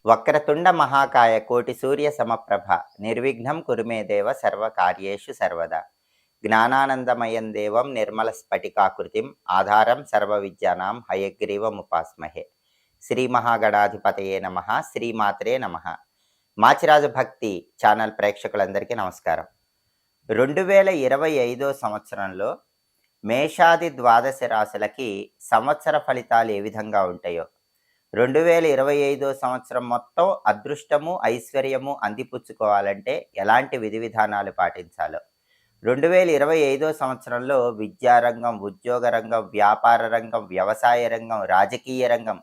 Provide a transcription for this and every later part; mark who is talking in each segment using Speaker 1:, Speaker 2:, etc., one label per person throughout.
Speaker 1: వక్రతుండ మహాకాయ కోటి సూర్య సమప్రభ నిర్విఘ్నం కురుమే దేవ సర్వకార్యేషు సర్వదా జ్ఞానానందమయం దేవం నిర్మల స్ఫటికాకృతిం ఆధారం సర్వ విద్యానాం హయగ్రీవముపాస్మహే. శ్రీ మహాగణాధిపతయే నమ. శ్రీమాత్రే నమ. మాచిరాజు భక్తి ఛానల్ ప్రేక్షకులందరికీ నమస్కారం. 2025 సంవత్సరంలో మేషాది ద్వాదశ రాశులకి సంవత్సర ఫలితాలు ఏ విధంగా ఉంటాయో, 2025 సంవత్సరం మొత్తం అదృష్టము ఐశ్వర్యము అందిపుచ్చుకోవాలంటే ఎలాంటి విధి విధానాలు పాటించాలో, 2025 సంవత్సరంలో విద్యారంగం, ఉద్యోగ రంగం, వ్యాపార రంగం, వ్యవసాయ రంగం, రాజకీయ రంగం,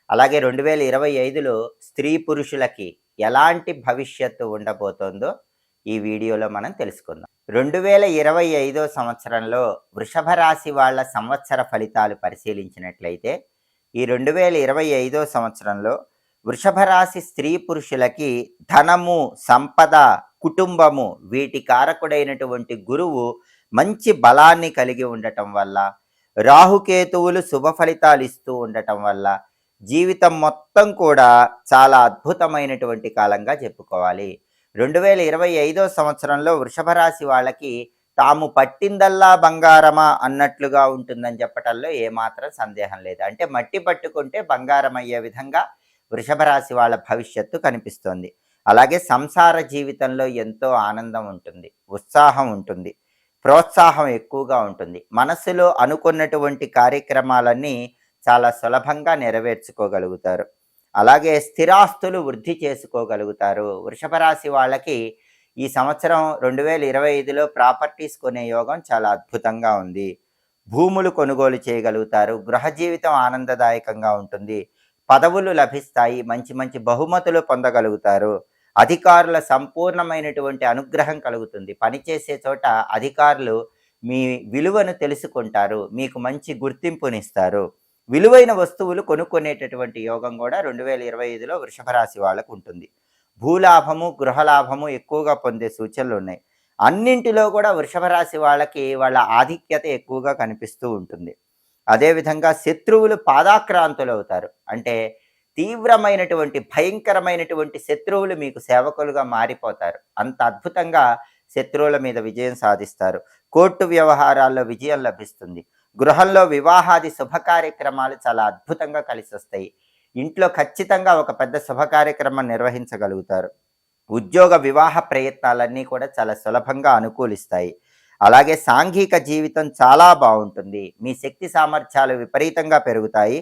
Speaker 1: అలాగే 2025లో స్త్రీ పురుషులకి ఎలాంటి భవిష్యత్తు ఉండబోతోందో ఈ వీడియోలో మనం తెలుసుకుందాం. 2025 సంవత్సరంలో వృషభ రాశి వాళ్ళ సంవత్సర ఫలితాలు పరిశీలించినట్లయితే, ఈ 2025 సంవత్సరంలో వృషభ రాశి స్త్రీ పురుషులకి ధనము, సంపద, కుటుంబము వీటి కారకుడైనటువంటి గురువు మంచి బలాన్ని కలిగి ఉండటం వల్ల, రాహుకేతువులు శుభ ఫలితాలు ఇస్తూ ఉండటం వల్ల జీవితం మొత్తం కూడా చాలా అద్భుతమైనటువంటి కాలంగా చెప్పుకోవాలి. 2025 సంవత్సరంలో వృషభ రాశి వాళ్ళకి తాము పట్టిందల్లా బంగారమా అన్నట్లుగా ఉంటుందని చెప్పటంలో ఏమాత్రం సందేహం లేదు. అంటే మట్టి పట్టుకుంటే బంగారం అయ్యే విధంగా వృషభ రాశి వాళ్ళ భవిష్యత్తు కనిపిస్తోంది. అలాగే సంసార జీవితంలో ఎంతో ఆనందం ఉంటుంది, ఉత్సాహం ఉంటుంది, ప్రోత్సాహం ఎక్కువగా ఉంటుంది. మనసులో అనుకున్నటువంటి కార్యక్రమాలన్నీ చాలా సులభంగా నెరవేర్చుకోగలుగుతారు. అలాగే స్థిరాస్తులు వృద్ధి చేసుకోగలుగుతారు. వృషభ రాశి వాళ్ళకి ఈ సంవత్సరం 2025లో ప్రాపర్టీస్ కొనే యోగం చాలా అద్భుతంగా ఉంది. భూములు కొనుగోలు చేయగలుగుతారు. గృహ జీవితం ఆనందదాయకంగా ఉంటుంది. పదవులు లభిస్తాయి. మంచి మంచి బహుమతులు పొందగలుగుతారు. అధికారుల సంపూర్ణమైనటువంటి అనుగ్రహం కలుగుతుంది. పనిచేసే చోట అధికారులు మీ విలువను తెలుసుకుంటారు, మీకు మంచి గుర్తింపునిస్తారు. విలువైన వస్తువులు కొనుక్కునేటటువంటి యోగం కూడా 2025లో వృషభ రాశి వాళ్ళకు ఉంటుంది. భూలాభము, గృహలాభము ఎక్కువగా పొందే సూచనలు ఉన్నాయి. అన్నింటిలో కూడా వృషభ రాశి వాళ్ళకి వాళ్ళ ఆధిక్యత ఎక్కువగా కనిపిస్తూ ఉంటుంది. అదేవిధంగా శత్రువులు పాదాక్రాంతులు అవుతారు. అంటే తీవ్రమైనటువంటి భయంకరమైనటువంటి శత్రువులు మీకు సేవకులుగా మారిపోతారు. అంత అద్భుతంగా శత్రువుల మీద విజయం సాధిస్తారు. కోర్టు వ్యవహారాల్లో విజయం లభిస్తుంది. గృహంలో వివాహాది శుభ కార్యక్రమాలు చాలా అద్భుతంగా కలిసి వస్తాయి. ఇంట్లో ఖచ్చితంగా ఒక పెద్ద శుభ కార్యక్రమం నిర్వహించగలుగుతారు. ఉద్యోగ వివాహ ప్రయత్నాలన్నీ కూడా చాలా సులభంగా అనుకూలిస్తాయి. అలాగే సాంఘిక జీవితం చాలా బాగుంటుంది. మీ శక్తి సామర్థ్యాలు విపరీతంగా పెరుగుతాయి.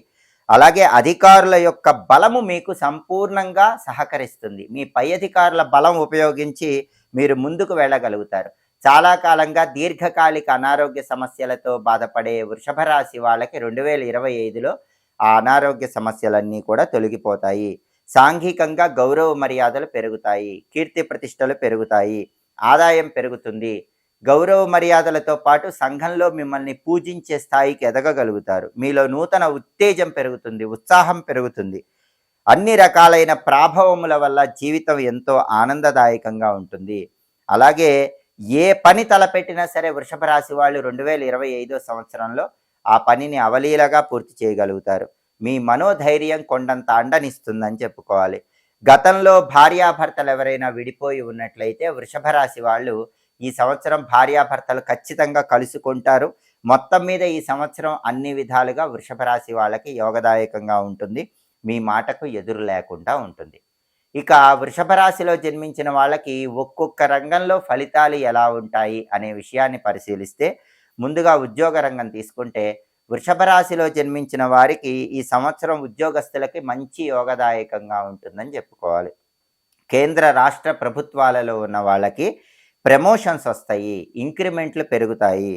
Speaker 1: అలాగే అధికారుల యొక్క బలము మీకు సంపూర్ణంగా సహకరిస్తుంది. మీ పై అధికారుల బలం ఉపయోగించి మీరు ముందుకు వెళ్ళగలుగుతారు. చాలా కాలంగా దీర్ఘకాలిక అనారోగ్య సమస్యలతో బాధపడే వృషభ రాశి వాళ్ళకి 2025లో ఆ అనారోగ్య సమస్యలన్నీ కూడా తొలగిపోతాయి. సాంఘికంగా గౌరవ మర్యాదలు పెరుగుతాయి. కీర్తి ప్రతిష్టలు పెరుగుతాయి. ఆదాయం పెరుగుతుంది. గౌరవ మర్యాదలతో పాటు సంఘంలో మిమ్మల్ని పూజించే స్థాయికి ఎదగగలుగుతారు. మీలో నూతన ఉత్తేజం పెరుగుతుంది, ఉత్సాహం పెరుగుతుంది. అన్ని రకాలైన ప్రాభవముల వల్ల జీవితం ఎంతో ఆనందదాయకంగా ఉంటుంది. అలాగే ఏ పని తలపెట్టినా సరే వృషభ రాశి వాళ్ళు 2025 సంవత్సరంలో ఆ పనిని అవలీలగా పూర్తి చేయగలుగుతారు. మీ మనోధైర్యం కొండంత అండనిస్తుందని చెప్పుకోవాలి. గతంలో భార్యాభర్తలు ఎవరైనా విడిపోయి ఉన్నట్లయితే వృషభ రాశి వాళ్ళు ఈ సంవత్సరం భార్యాభర్తలు ఖచ్చితంగా కలుసుకుంటారు. మొత్తం మీద ఈ సంవత్సరం అన్ని విధాలుగా వృషభ రాశి వాళ్ళకి యోగదాయకంగా ఉంటుంది. మీ మాటకు ఎదురు లేకుండా ఉంటుంది. ఇక వృషభ రాశిలో జన్మించిన వాళ్ళకి ఒక్కొక్క రంగంలో ఫలితాలు ఎలా ఉంటాయి అనే విషయాన్ని పరిశీలిస్తే, ముందుగా ఉద్యోగ రంగం తీసుకుంటే, వృషభ రాశిలో జన్మించిన వారికి ఈ సంవత్సరం ఉద్యోగస్తులకి మంచి యోగదాయకంగా ఉంటుందని చెప్పుకోవాలి. కేంద్ర రాష్ట్ర ప్రభుత్వాలలో ఉన్న వాళ్ళకి ప్రమోషన్స్ వస్తాయి, ఇంక్రిమెంట్లు పెరుగుతాయి.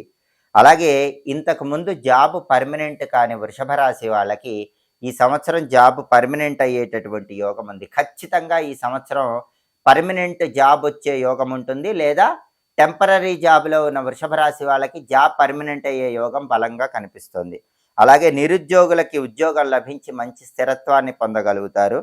Speaker 1: అలాగే ఇంతకుముందు జాబ్ పర్మనెంట్ కాని వృషభ రాశి వాళ్ళకి ఈ సంవత్సరం జాబ్ పర్మనెంట్ అయ్యేటటువంటి యోగం ఉంది. ఖచ్చితంగా ఈ సంవత్సరం పర్మనెంట్ జాబ్ వచ్చే యోగం ఉంటుంది. లేదా టెంపరరీ జాబ్లో ఉన్న వృషభ రాశి వాళ్ళకి జాబ్ పర్మనెంట్ అయ్యే యోగం బలంగా కనిపిస్తుంది. అలాగే నిరుద్యోగులకి ఉద్యోగం లభించి మంచి స్థిరత్వాన్ని పొందగలుగుతారు.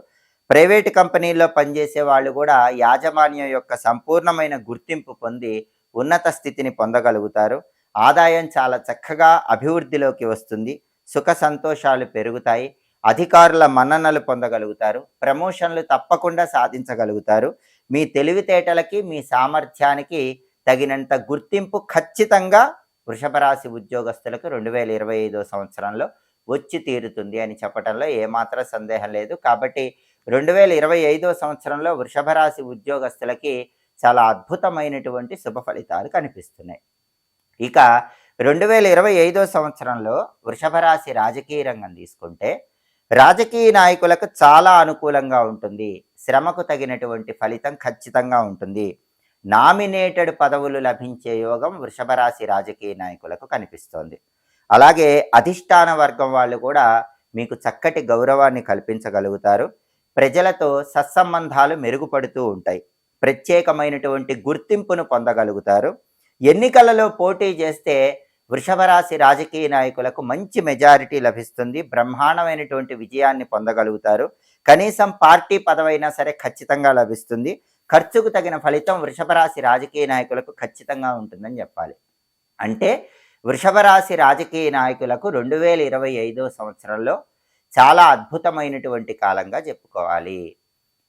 Speaker 1: ప్రైవేటు కంపెనీల్లో పనిచేసే వాళ్ళు కూడా యాజమాన్యం యొక్క సంపూర్ణమైన గుర్తింపు పొంది ఉన్నత స్థితిని పొందగలుగుతారు. ఆదాయం చాలా చక్కగా అభివృద్ధిలోకి వస్తుంది. సుఖ సంతోషాలు పెరుగుతాయి. అధికారుల మన్ననలు పొందగలుగుతారు, ప్రమోషన్లు తప్పకుండా సాధించగలుగుతారు. మీ తెలివితేటలకి, మీ సామర్థ్యానికి తగినంత గుర్తింపు ఖచ్చితంగా వృషభ రాశి ఉద్యోగస్తులకు 2025 సంవత్సరంలో వచ్చి తీరుతుంది అని చెప్పటంలో ఏమాత్రం సందేహం లేదు. కాబట్టి 2025 సంవత్సరంలో వృషభ రాశి ఉద్యోగస్తులకి చాలా అద్భుతమైనటువంటి శుభ ఫలితాలు కనిపిస్తున్నాయి. ఇక 2025 సంవత్సరంలో వృషభ రాశి రాజకీయ రంగం తీసుకుంటే రాజకీయ నాయకులకు చాలా అనుకూలంగా ఉంటుంది. శ్రమకు తగినటువంటి ఫలితం ఖచ్చితంగా ఉంటుంది. నామినేటెడ్ పదవులు లభించే యోగం వృషభ రాశి రాజకీయ నాయకులకు కనిపిస్తోంది. అలాగే అధిష్టాన వర్గం వాళ్ళు కూడా మీకు చక్కటి గౌరవాన్ని కల్పించగలుగుతారు. ప్రజలతో సత్సంబంధాలు మెరుగుపడుతూ ఉంటాయి. ప్రత్యేకమైనటువంటి గుర్తింపును పొందగలుగుతారు. ఎన్నికలలో పోటీ చేస్తే వృషభ రాశి రాజకీయ నాయకులకు మంచి మెజారిటీ లభిస్తుంది. బ్రహ్మాండమైనటువంటి విజయాన్ని పొందగలుగుతారు. కనీసం పార్టీ పదవైనా సరే ఖచ్చితంగా లభిస్తుంది. ఖర్చుకు తగిన ఫలితం వృషభ రాశి రాజకీయ నాయకులకు ఖచ్చితంగా ఉంటుందని చెప్పాలి. అంటే వృషభ రాశి రాజకీయ నాయకులకు 2025 సంవత్సరంలో చాలా అద్భుతమైనటువంటి కాలంగా చెప్పుకోవాలి.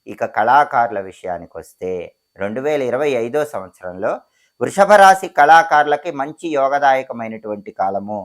Speaker 1: ఇక కళాకారుల విషయానికి వస్తే 2025 సంవత్సరంలో వృషభ రాశి కళాకారులకి మంచి యోగదాయకమైనటువంటి కాలము.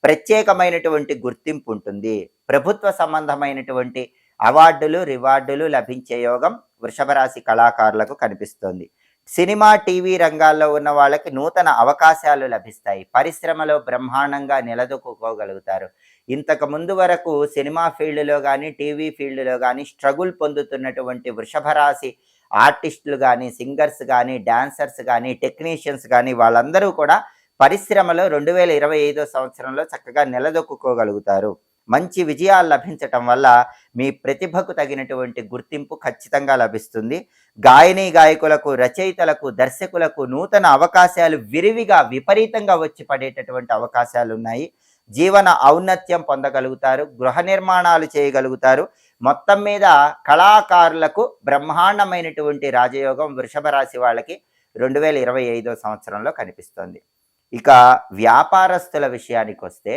Speaker 1: ప్రత్యేకమైనటువంటి గుర్తింపు ఉంటుంది. ప్రభుత్వ సంబంధమైనటువంటి అవార్డులు, రివార్డులు లభించే యోగం వృషభ రాశి కళాకారులకు కనిపిస్తోంది. సినిమా, టీవీ రంగాల్లో ఉన్న వాళ్ళకి నూతన అవకాశాలు లభిస్తాయి. పరిశ్రమలో బ్రహ్మాండంగా నిలదొక్కుకోగలుగుతారు. ఇంతకు ముందు వరకు సినిమా ఫీల్డ్లో కానీ, టీవీ ఫీల్డ్లో కానీ స్ట్రగుల్ పొందుతున్నటువంటి వృషభ రాశి ఆర్టిస్టులు కానీ, సింగర్స్ కానీ, డాన్సర్స్ కానీ, టెక్నీషియన్స్ కానీ వాళ్ళందరూ కూడా పరిశ్రమలో 2025 సంవత్సరంలో చక్కగా నిలదొక్కుకోగలుగుతారు. మంచి విజయాలు లభించటం వల్ల మీ ప్రతిభకు తగినటువంటి గుర్తింపు ఖచ్చితంగా లభిస్తుంది. గాయనీ గాయకులకు, రచయితలకు, దర్శకులకు నూతన అవకాశాలు విరివిగా విపరీతంగా వచ్చి పడేటటువంటి అవకాశాలు ఉన్నాయి. జీవన ఔన్నత్యం పొందగలుగుతారు. గృహ నిర్మాణాలు చేయగలుగుతారు. మొత్తం మీద కళాకారులకు బ్రహ్మాండమైనటువంటి రాజయోగం వృషభ రాశి వాళ్ళకి 2025 సంవత్సరంలో కనిపిస్తుంది. ఇక వ్యాపారస్తుల విషయానికి వస్తే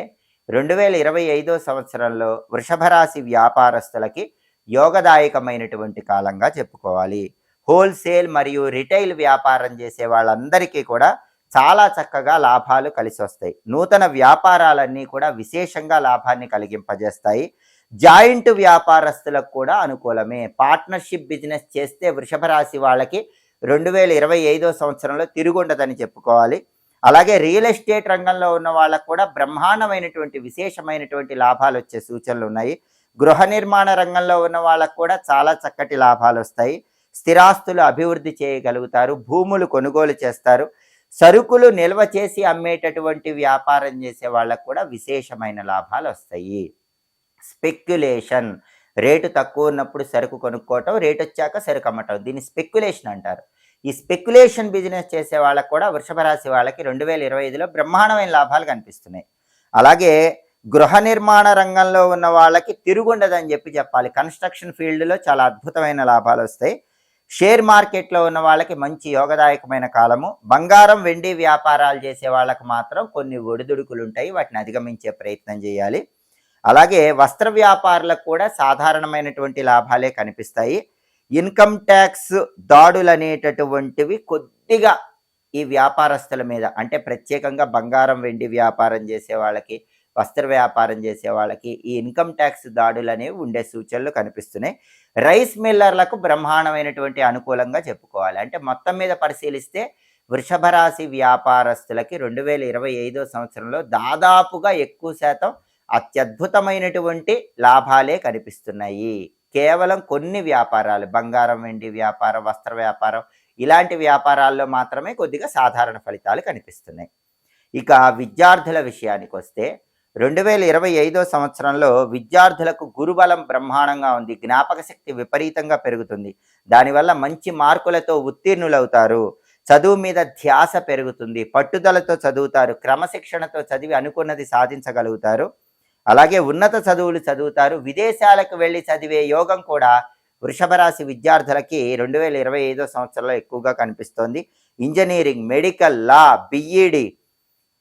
Speaker 1: 2025 సంవత్సరంలో వృషభ రాశి వ్యాపారస్తులకి యోగదాయకమైనటువంటి కాలంగా చెప్పుకోవాలి. హోల్సేల్ మరియు రిటైల్ వ్యాపారం చేసే వాళ్ళందరికీ కూడా చాలా చక్కగా లాభాలు కలిసి వస్తాయి. నూతన వ్యాపారాలన్నీ కూడా విశేషంగా లాభాన్ని కలిగింపజేస్తాయి. జాయింట్ వ్యాపారస్తులకు కూడా అనుకూలమే. పార్ట్నర్షిప్ బిజినెస్ చేస్తే వృషభ రాశి వాళ్ళకి 2025 సంవత్సరంలో తిరుగుండదని చెప్పుకోవాలి. అలాగే రియల్ ఎస్టేట్ రంగంలో ఉన్న వాళ్ళకు కూడా బ్రహ్మాండమైనటువంటి విశేషమైనటువంటి లాభాలు వచ్చే సూచనలు ఉన్నాయి. గృహ నిర్మాణ రంగంలో ఉన్న వాళ్ళకు కూడా చాలా చక్కటి లాభాలు వస్తాయి. స్థిరాస్తులు అభివృద్ధి చేయగలుగుతారు. భూములు కొనుగోలు చేస్తారు. సరుకులు నిల్వ చేసి అమ్మేటటువంటి వ్యాపారం చేసే వాళ్ళకు కూడా విశేషమైన లాభాలు వస్తాయి. స్పెక్యులేషన్, రేటు తక్కువ ఉన్నప్పుడు సరుకు కొనుక్కోవటం, రేటు వచ్చాక సరుకు అమ్మటం, దీన్ని స్పెక్యులేషన్ అంటారు. ఈ స్పెక్యులేషన్ బిజినెస్ చేసే వాళ్ళకు కూడా వృషభ రాశి వాళ్ళకి 2025లో బ్రహ్మాండమైన లాభాలు కనిపిస్తున్నాయి. అలాగే గృహ నిర్మాణ రంగంలో ఉన్న వాళ్ళకి తిరుగుండదని చెప్పాలి. కన్స్ట్రక్షన్ ఫీల్డ్లో చాలా అద్భుతమైన లాభాలు వస్తాయి. షేర్ మార్కెట్లో ఉన్న వాళ్ళకి మంచి యోగదాయకమైన కాలము. బంగారం, వెండి వ్యాపారాలు చేసే వాళ్ళకి మాత్రం కొన్ని ఒడిదుడుకులు ఉంటాయి. వాటిని అధిగమించే ప్రయత్నం చేయాలి. అలాగే వస్త్ర వ్యాపారులకు కూడా సాధారణమైనటువంటి లాభాలే కనిపిస్తాయి. ఇన్కమ్ ట్యాక్స్ దాడులు అనేటటువంటివి కొద్దిగా ఈ వ్యాపారస్తుల మీద, అంటే ప్రత్యేకంగా బంగారం, వెండి వ్యాపారం చేసే వాళ్ళకి, వస్త్ర వ్యాపారం చేసే వాళ్ళకి ఈ ఇన్కమ్ ట్యాక్స్ దాడులు అనేవి ఉండే సూచనలు కనిపిస్తున్నాయి. రైస్ మిల్లర్లకు బ్రహ్మాండమైనటువంటి అనుకూలంగా చెప్పుకోవాలి. అంటే మొత్తం మీద పరిశీలిస్తే వృషభ రాశి వ్యాపారస్తులకి 2025 సంవత్సరంలో దాదాపుగా ఎక్కువ శాతం అత్యద్భుతమైనటువంటి లాభాలే కనిపిస్తున్నాయి. కేవలం కొన్ని వ్యాపారాలు, బంగారం, వెండి వ్యాపారం, వస్త్ర వ్యాపారం, ఇలాంటి వ్యాపారాల్లో మాత్రమే కొద్దిగా సాధారణ ఫలితాలు కనిపిస్తున్నాయి. ఇక విద్యార్థుల విషయానికి వస్తే 2025 సంవత్సరంలో విద్యార్థులకు గురుబలం బ్రహ్మాండంగా ఉంది. జ్ఞాపక శక్తి విపరీతంగా పెరుగుతుంది. దానివల్ల మంచి మార్కులతో ఉత్తీర్ణులవుతారు. చదువు మీద ధ్యాస పెరుగుతుంది. పట్టుదలతో చదువుతారు. క్రమశిక్షణతో చదివి అనుకున్నది సాధించగలుగుతారు. అలాగే ఉన్నత చదువులు చదువుతారు. విదేశాలకు వెళ్ళి చదివే యోగం కూడా వృషభ రాశి విద్యార్థులకి 2025 సంవత్సరంలో ఎక్కువగా కనిపిస్తోంది. ఇంజనీరింగ్, మెడికల్, లా, బిఈడి,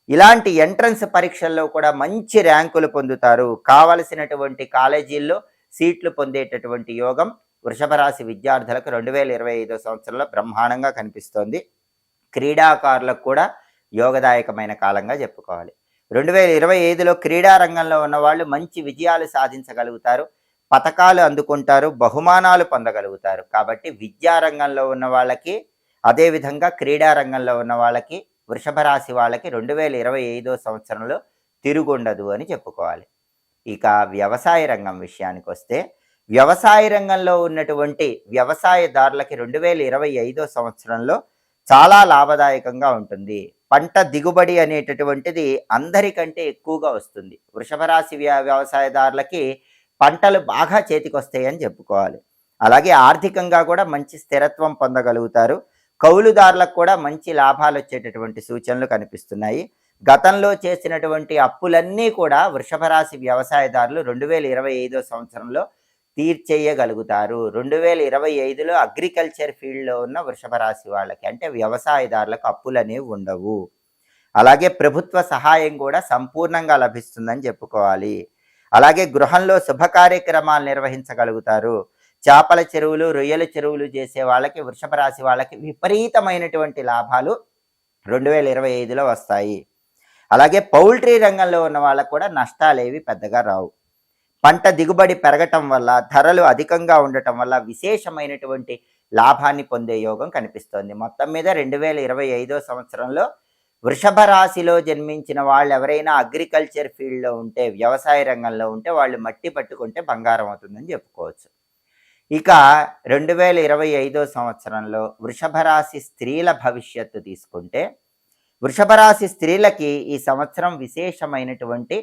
Speaker 1: ఇలాంటి ఎంట్రన్స్ పరీక్షల్లో కూడా మంచి ర్యాంకులు పొందుతారు. కావలసినటువంటి కాలేజీల్లో సీట్లు పొందేటటువంటి యోగం వృషభ రాశి విద్యార్థులకు 2025 సంవత్సరంలో బ్రహ్మాండంగా కనిపిస్తోంది. క్రీడాకారులకు కూడా యోగదాయకమైన కాలంగా చెప్పుకోవాలి. 2025లో క్రీడా రంగంలో ఉన్నవాళ్ళు మంచి విజయాలు సాధించగలుగుతారు. పతకాలు అందుకుంటారు, బహుమానాలు పొందగలుగుతారు. కాబట్టి విద్యా రంగంలో ఉన్న వాళ్ళకి, అదేవిధంగా క్రీడా రంగంలో ఉన్న వాళ్ళకి, వృషభ రాశి వాళ్ళకి 2025 సంవత్సరంలో తిరుగుండదు అని చెప్పుకోవాలి. ఇక వ్యవసాయ రంగం విషయానికి వస్తే, వ్యవసాయ రంగంలో ఉన్నటువంటి వ్యవసాయదారులకి 2025 సంవత్సరంలో చాలా లాభదాయకంగా ఉంటుంది. పంట దిగుబడి అనేటటువంటిది అందరికంటే ఎక్కువగా వస్తుంది. వృషభ రాశి వ్యవసాయదారులకి పంటలు బాగా చేతికొస్తాయని చెప్పుకోవాలి. అలాగే ఆర్థికంగా కూడా మంచి స్థిరత్వం పొందగలుగుతారు. కౌలుదారులకు కూడా మంచి లాభాలు వచ్చేటటువంటి సూచనలు కనిపిస్తున్నాయి. గతంలో చేసినటువంటి అప్పులన్నీ కూడా వృషభ రాశి వ్యవసాయదారులు 2025 సంవత్సరంలో తీర్చేయగలుగుతారు. 2025లో అగ్రికల్చర్ ఫీల్డ్లో ఉన్న వృషభ రాశి వాళ్ళకి, అంటే వ్యవసాయదారులకు అప్పులనేవి ఉండవు. అలాగే ప్రభుత్వ సహాయం కూడా సంపూర్ణంగా లభిస్తుందని చెప్పుకోవాలి. అలాగే గృహంలో శుభ కార్యక్రమాలు నిర్వహించగలుగుతారు. చేపల చెరువులు, రొయ్యల చెరువులు చేసే వాళ్ళకి, వృషభ రాశి వాళ్ళకి విపరీతమైనటువంటి లాభాలు 2025లో వస్తాయి. అలాగే పౌల్ట్రీ రంగంలో ఉన్న వాళ్ళకు కూడా నష్టాలేవి పెద్దగా రావు. పంట దిగుబడి పెరగటం వల్ల, ధరలు అధికంగా ఉండటం వల్ల విశేషమైనటువంటి లాభాన్ని పొందే యోగం కనిపిస్తోంది. మొత్తం మీద 2025 సంవత్సరంలో వృషభ రాశిలో జన్మించిన వాళ్ళు ఎవరైనా అగ్రికల్చర్ ఫీల్డ్లో ఉంటే, వ్యవసాయ రంగంలో ఉంటే, వాళ్ళు మట్టి పట్టుకుంటే బంగారం అవుతుందని చెప్పుకోవచ్చు. ఇక 2025 సంవత్సరంలో వృషభ రాశి స్త్రీల భవిష్యత్తు తీసుకుంటే, వృషభ రాశి స్త్రీలకి ఈ సంవత్సరం విశేషమైనటువంటి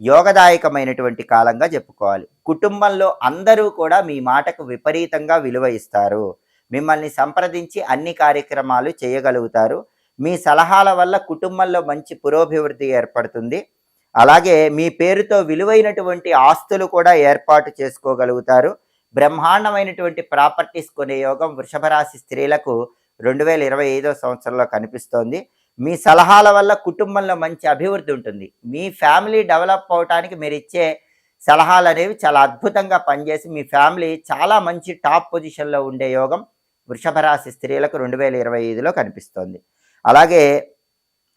Speaker 1: యోగదాయకమైనటువంటి కాలంగా చెప్పుకోవాలి. కుటుంబంలో అందరూ కూడా మీ మాటకు విపరీతంగా విలువ ఇస్తారు. మిమ్మల్ని సంప్రదించి అన్ని కార్యక్రమాలు చేయగలుగుతారు. మీ సలహాల వల్ల కుటుంబంలో మంచి పురోభివృద్ధి ఏర్పడుతుంది. అలాగే మీ పేరుతో విలువైనటువంటి ఆస్తులు కూడా ఏర్పాటు చేసుకోగలుగుతారు. బ్రహ్మాండమైనటువంటి ప్రాపర్టీస్ కొనే యోగం వృషభ రాశి స్త్రీలకు 2025 సంవత్సరంలో కనిపిస్తోంది. మీ సలహాల వల్ల కుటుంబంలో మంచి అభివృద్ధి ఉంటుంది. మీ ఫ్యామిలీ డెవలప్ అవడానికి మీరు ఇచ్చే సలహాలు అనేవి చాలా అద్భుతంగా పనిచేసి మీ ఫ్యామిలీ చాలా మంచి టాప్ పొజిషన్లో ఉండే యోగం వృషభ రాశి స్త్రీలకు 2025లో కనిపిస్తోంది. అలాగే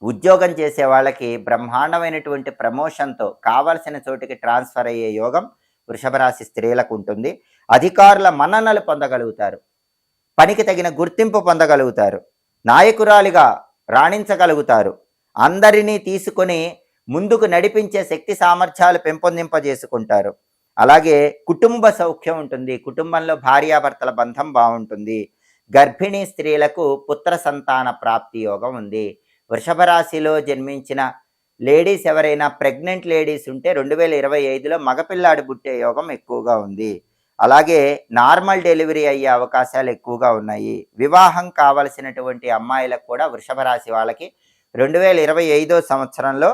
Speaker 1: ఉద్యోగం చేసే వాళ్ళకి బ్రహ్మాండమైనటువంటి ప్రమోషన్తో కావలసిన చోటికి ట్రాన్స్ఫర్ అయ్యే యోగం వృషభ రాశి స్త్రీలకు ఉంటుంది. అధికారుల మన్ననలు పొందగలుగుతారు. పనికి తగిన గుర్తింపు పొందగలుగుతారు. నాయకురాలిగా రాణించగలుగుతారు. అందరినీ తీసుకొని ముందుకు నడిపించే శక్తి సామర్థ్యాలు పెంపొందింపజేసుకుంటారు. అలాగే కుటుంబ సౌఖ్యం ఉంటుంది. కుటుంబంలో భార్యాభర్తల బంధం బాగుంటుంది. గర్భిణీ స్త్రీలకు పుత్ర సంతాన ప్రాప్తి యోగం ఉంది. వృషభ రాశిలో జన్మించిన లేడీస్ ఎవరైనా ప్రెగ్నెంట్ లేడీస్ ఉంటే 2025లో మగపిల్లాడి పుట్టే యోగం ఎక్కువగా ఉంది. అలాగే నార్మల్ డెలివరీ అయ్యే అవకాశాలు ఎక్కువగా ఉన్నాయి. వివాహం కావలసినటువంటి అమ్మాయిలకు కూడా వృషభ రాశి వాళ్ళకి 2025 సంవత్సరంలో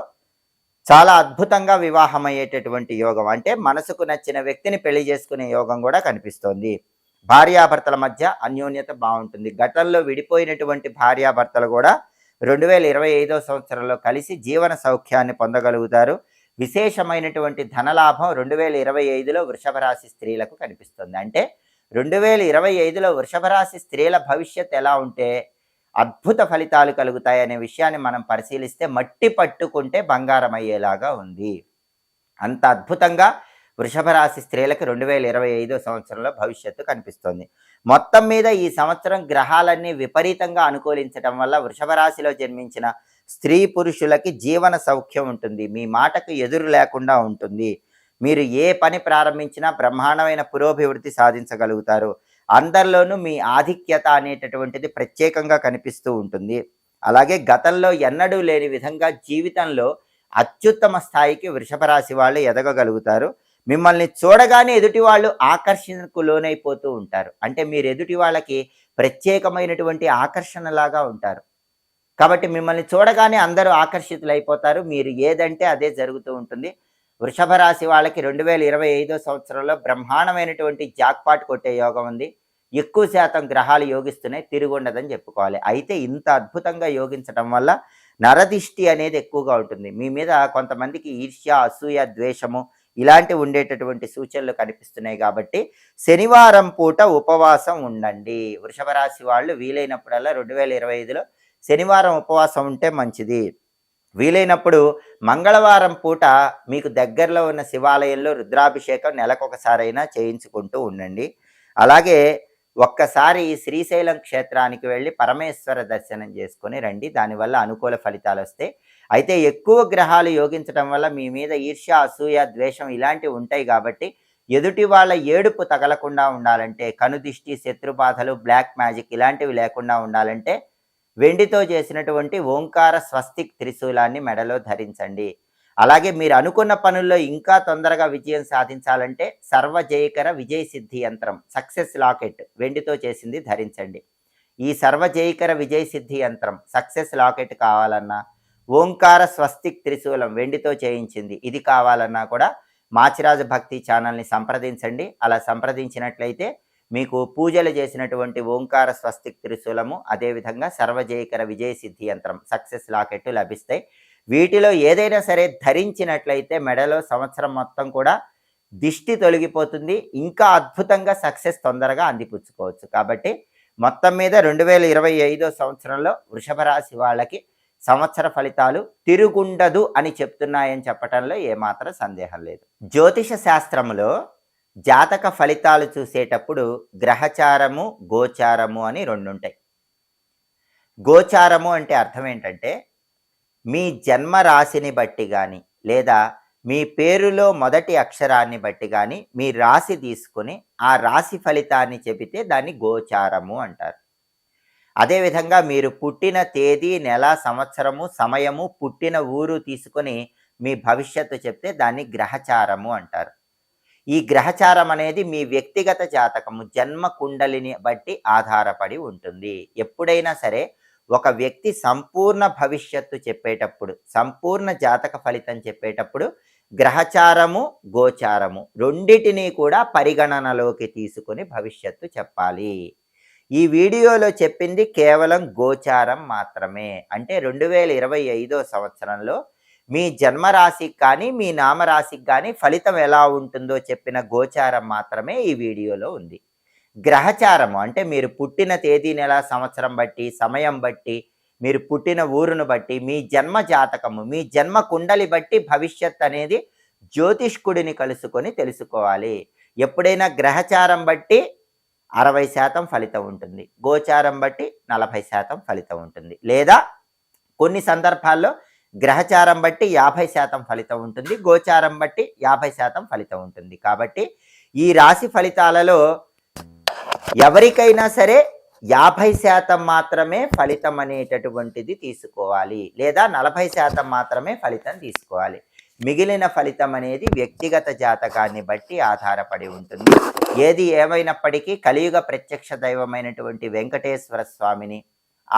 Speaker 1: చాలా అద్భుతంగా వివాహం అయ్యేటటువంటి యోగం, అంటే మనసుకు నచ్చిన వ్యక్తిని పెళ్లి చేసుకునే యోగం కూడా కనిపిస్తోంది. భార్యాభర్తల మధ్య అన్యోన్యత బాగుంటుంది. గతంలో విడిపోయినటువంటి భార్యాభర్తలు కూడా 2025 సంవత్సరంలో కలిసి జీవన సౌఖ్యాన్ని పొందగలుగుతారు. విశేషమైనటువంటి ధనలాభం 2025లో వృషభ రాశి స్త్రీలకు కనిపిస్తుంది. అంటే 2025లో వృషభ రాశి స్త్రీల భవిష్యత్ ఎలా ఉంటే అద్భుత ఫలితాలు కలుగుతాయనే విషయాన్ని మనం పరిశీలిస్తే మట్టి పట్టుకుంటే బంగారం అయ్యేలాగా ఉంది. అంత అద్భుతంగా వృషభ రాశి స్త్రీలకు 2025 సంవత్సరంలో భవిష్యత్తు కనిపిస్తుంది. మొత్తం మీద ఈ సంవత్సరం గ్రహాలన్నీ విపరీతంగా అనుకూలించడం వల్ల వృషభ రాశిలో జన్మించిన స్త్రీ పురుషులకి జీవన సౌఖ్యం ఉంటుంది. మీ మాటకు ఎదురు లేకుండా ఉంటుంది. మీరు ఏ పని ప్రారంభించినా బ్రహ్మాండమైన పురోభివృద్ధి సాధించగలుగుతారు. అందరిలోనూ మీ ఆధిక్యత అనేటటువంటిది ప్రత్యేకంగా కనిపిస్తూ ఉంటుంది. అలాగే గతంలో ఎన్నడూ లేని విధంగా జీవితంలో అత్యుత్తమ స్థాయికి వృషభ రాశి వాళ్ళు ఎదగగలుగుతారు. మిమ్మల్ని చూడగానే ఎదుటి వాళ్ళు ఆకర్షణకు లోనైపోతూ ఉంటారు. అంటే మీరు ఎదుటి వాళ్ళకి ప్రత్యేకమైనటువంటి ఆకర్షణలాగా ఉంటారు. కాబట్టి మిమ్మల్ని చూడగానే అందరూ ఆకర్షితులైపోతారు. మీరు ఏదంటే అదే జరుగుతూ ఉంటుంది. వృషభ రాశి వాళ్ళకి 2025 సంవత్సరంలో బ్రహ్మాండమైనటువంటి జాక్పాట్ కొట్టే యోగం ఉంది. ఎక్కువ శాతం గ్రహాలు యోగిస్తున్నాయి, తిరుగుండదని చెప్పుకోవాలి. అయితే ఇంత అద్భుతంగా యోగించడం వల్ల నరదిష్టి అనేది ఎక్కువగా ఉంటుంది. మీ మీద కొంతమందికి ఈర్ష్య, అసూయ, ద్వేషము ఇలాంటివి ఉండేటటువంటి సూచనలు కనిపిస్తున్నాయి కాబట్టి శనివారం పూట ఉపవాసం ఉండండి. వృషభ రాశి వాళ్ళు వీలైనప్పుడల్లా 2025లో శనివారం ఉపవాసం ఉంటే మంచిది. వీలైనప్పుడు మంగళవారం పూట మీకు దగ్గరలో ఉన్న శివాలయంలో రుద్రాభిషేకం నెలకొకసారైనా చేయించుకుంటూ ఉండండి. అలాగే ఒక్కసారి శ్రీశైలం క్షేత్రానికి వెళ్ళి పరమేశ్వర దర్శనం చేసుకొని రండి. దానివల్ల అనుకూల ఫలితాలు వస్తాయి. అయితే ఎక్కువ గ్రహాలు యోగించడం వల్ల మీ మీద ఈర్ష్య, అసూయ, ద్వేషం ఇలాంటివి ఉంటాయి కాబట్టి ఎదుటి వాళ్ళ ఏడుపు తగలకుండా ఉండాలంటే, కనుదిష్టి, శత్రుబాధలు, బ్లాక్ మ్యాజిక్ ఇలాంటివి లేకుండా ఉండాలంటే వెండితో చేసినటువంటి ఓంకార స్వస్తిక్ త్రిశూలాన్ని మెడలో ధరించండి. అలాగే మీరు అనుకున్న పనుల్లో ఇంకా తొందరగా విజయం సాధించాలంటే సర్వజయకర విజయ సిద్ధి యంత్రం సక్సెస్ లాకెట్ వెండితో చేసింది ధరించండి. ఈ సర్వజయకర విజయ సిద్ధి యంత్రం సక్సెస్ లాకెట్ కావాలన్నా, ఓంకార స్వస్తిక్ త్రిశూలం వెండితో చేయించింది ఇది కావాలన్నా కూడా మాచిరాజు భక్తి ఛానల్ని సంప్రదించండి. అలా సంప్రదించినట్లయితే మీకు పూజలు చేసినటువంటి ఓంకార స్వస్తిక్ త్రిశూలము, అదేవిధంగా సర్వజయకర విజయ సిద్ధి యంత్రం సక్సెస్ లాకెట్ లభిస్తాయి. వీటిలో ఏదైనా సరే ధరించినట్లయితే మెడలో సంవత్సరం మొత్తం కూడా దిష్టి తొలగిపోతుంది. ఇంకా అద్భుతంగా సక్సెస్ తొందరగా అందిపుచ్చుకోవచ్చు. కాబట్టి మొత్తం మీద 2025 సంవత్సరంలో వృషభ రాశి వాళ్ళకి సంవత్సర ఫలితాలు తిరుగుండదు అని చెప్తున్నాయని చెప్పటంలో ఏమాత్రం సందేహం లేదు. జ్యోతిష శాస్త్రములో జాతక ఫలితాలు చూసేటప్పుడు గ్రహచారము, గోచారము అని రెండు ఉంటాయి. గోచారము అంటే అర్థం ఏంటంటే మీ జన్మ రాశిని బట్టి కానీ లేదా మీ పేరులో మొదటి అక్షరాన్ని బట్టి కానీ మీ రాశి తీసుకుని ఆ రాశి ఫలితాన్ని చెబితే దాన్ని గోచారము అంటారు. అదేవిధంగా మీరు పుట్టిన తేదీ, నెల, సంవత్సరము, సమయము, పుట్టిన ఊరు తీసుకొని మీ భవిష్యత్తు చెప్తే దాన్ని గ్రహచారము అంటారు. ఈ గ్రహచారం అనేది మీ వ్యక్తిగత జాతకము, జన్మ కుండలిని బట్టి ఆధారపడి ఉంటుంది. ఎప్పుడైనా సరే ఒక వ్యక్తి సంపూర్ణ భవిష్యత్తు చెప్పేటప్పుడు, సంపూర్ణ జాతక ఫలితం చెప్పేటప్పుడు గ్రహచారము, గోచారము రెండిటినీ కూడా పరిగణనలోకి తీసుకొని భవిష్యత్తు చెప్పాలి. ఈ వీడియోలో చెప్పింది కేవలం గోచారం మాత్రమే. అంటే 2025 సంవత్సరంలో మీ జన్మరాశికి కానీ మీ నామరాశికి కానీ ఫలితం ఎలా ఉంటుందో చెప్పిన గోచారం మాత్రమే ఈ వీడియోలో ఉంది. గ్రహచారము అంటే మీరు పుట్టిన తేదీ, నెల, సంవత్సరం బట్టి, సమయం బట్టి, మీరు పుట్టిన ఊరును బట్టి, మీ జన్మ జాతకము, మీ జన్మ కుండలి బట్టి భవిష్యత్ అనేది జ్యోతిష్కుడిని కలుసుకొని తెలుసుకోవాలి. ఎప్పుడైనా గ్రహచారం బట్టి 60% ఫలితం ఉంటుంది, గోచారం బట్టి 40% ఫలితం ఉంటుంది, లేదా కొన్ని సందర్భాల్లో గ్రహచారం బట్టి 50% ఫలితం ఉంటుంది, గోచారం బట్టి 50% ఫలితం ఉంటుంది. కాబట్టి ఈ రాశి ఫలితాలలో ఎవరికైనా సరే 50% మాత్రమే ఫలితం అనేటటువంటిది తీసుకోవాలి, లేదా 40% మాత్రమే ఫలితం తీసుకోవాలి. మిగిలిన ఫలితం అనేది వ్యక్తిగత జాతకాన్ని బట్టి ఆధారపడి ఉంటుంది. ఏది ఏమైనప్పటికీ కలియుగ ప్రత్యక్ష దైవమైనటువంటి వెంకటేశ్వర స్వామిని,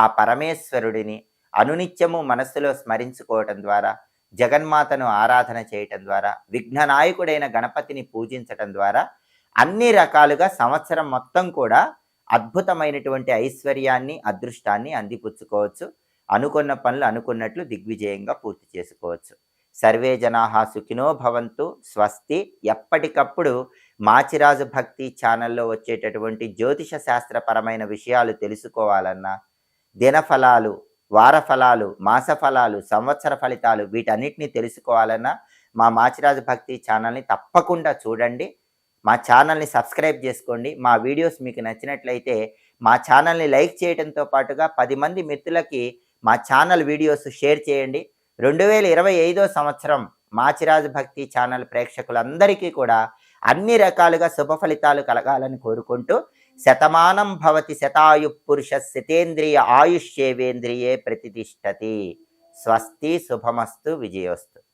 Speaker 1: ఆ పరమేశ్వరుడిని అనునిత్యము మనస్సులో స్మరించుకోవటం ద్వారా, జగన్మాతను ఆరాధన చేయటం ద్వారా, విఘ్ననాయకుడైన గణపతిని పూజించటం ద్వారా అన్ని రకాలుగా సంవత్సరం మొత్తం కూడా అద్భుతమైనటువంటి ఐశ్వర్యాన్ని, అదృష్టాన్ని అందిపుచ్చుకోవచ్చు. అనుకున్న పనులు అనుకున్నట్లు దిగ్విజయంగా పూర్తి చేసుకోవచ్చు. సర్వే జనాః సుఖినో భవంతు. స్వస్తి. ఎప్పటికప్పుడు మాచిరాజు భక్తి ఛానల్లో వచ్చేటటువంటి జ్యోతిష శాస్త్రపరమైన విషయాలు తెలుసుకోవాలన్నా, దినఫలాలు, వార ఫలాలు, మాస ఫలాలు, సంవత్సర ఫలితాలు వీటన్నిటిని తెలుసుకోవాలన్నా మా మాచిరాజు భక్తి ఛానల్ని తప్పకుండా చూడండి. మా ఛానల్ని సబ్స్క్రైబ్ చేసుకోండి. మా వీడియోస్ మీకు నచ్చినట్లయితే మా ఛానల్ని లైక్ చేయడంతో పాటుగా 10 మంది మిత్రులకి మా ఛానల్ వీడియోస్ షేర్ చేయండి. 2025 సంవత్సరం మాచిరాజు భక్తి ఛానల్ ప్రేక్షకులందరికీ కూడా అన్ని రకాలుగా శుభ ఫలితాలు కలగాలని కోరుకుంటూ శతమానం భవతి శతాయు పురుష శతేంద్రియ ఆయుష్యేవేంద్రియే ప్రతిష్టతి. స్వస్తి. శుభమస్తు. విజయోస్తు.